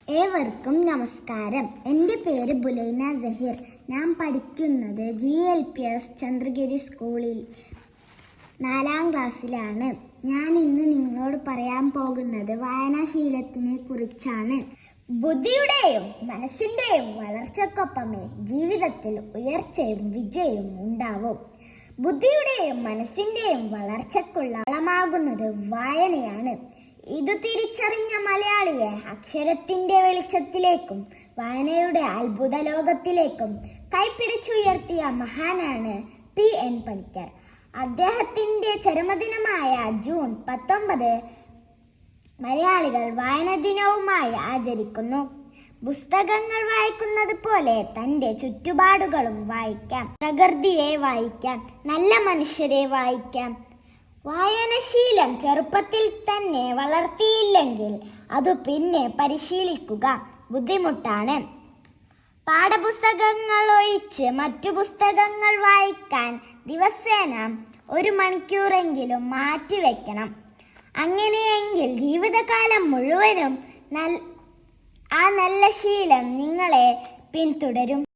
ഏവർക്കും നമസ്കാരം. എൻ്റെ പേര് ബുലൈന സഹീർ. ഞാൻ പഠിക്കുന്നത് GLPS ചന്ദ്രഗിരി സ്കൂളിൽ 4ാം ക്ലാസ്സിലാണ്. ഞാൻ ഇന്ന് നിങ്ങളോട് പറയാൻ പോകുന്നത് വായനാശീലത്തിനെ കുറിച്ചാണ്. ബുദ്ധിയുടെയും മനസ്സിൻ്റെയും വളർച്ചയ്ക്കൊപ്പമേ ജീവിതത്തിൽ ഉയർച്ചയും വിജയവും ഉണ്ടാവും. ബുദ്ധിയുടെയും മനസ്സിൻ്റെയും വളർച്ചയ്ക്കുള്ള വളമാകുന്നത് വായനയാണ്. ഇത് തിരിച്ചറിഞ്ഞ മലയാളിയെ അക്ഷരത്തിന്റെ വെളിച്ചത്തിലേക്കും വായനയുടെ അത്ഭുത ലോകത്തിലേക്കും കൈപ്പിടിച്ചുയർത്തിയ മഹാനാണ് PN പണിക്കർ. അദ്ദേഹത്തിന്റെ ചരമദിനമായ ജൂൺ 19 മലയാളികൾ വായനാ ദിനവുമായി ആചരിക്കുന്നു. പുസ്തകങ്ങൾ വായിക്കുന്നത് പോലെ തൻ്റെ ചുറ്റുപാടുകളും വായിക്കാം. പ്രകൃതിയെ വായിക്കാം, നല്ല മനുഷ്യരെ വായിക്കാം. വായനാശീലം ചെറുപ്പത്തിൽ തന്നെ വളർത്തിയില്ലെങ്കിൽ അത് പിന്നെ പരിശീലിക്കുക ബുദ്ധിമുട്ടാണ്. പാഠപുസ്തകങ്ങൾ ഒഴിച്ച് മറ്റു പുസ്തകങ്ങൾ വായിക്കാൻ ദിവസേന 1 മണിക്കൂറെങ്കിലും മാറ്റിവെക്കണം. അങ്ങനെയെങ്കിൽ ജീവിതകാലം മുഴുവനും ആ നല്ല ശീലം നിങ്ങളെ പിന്തുടരും.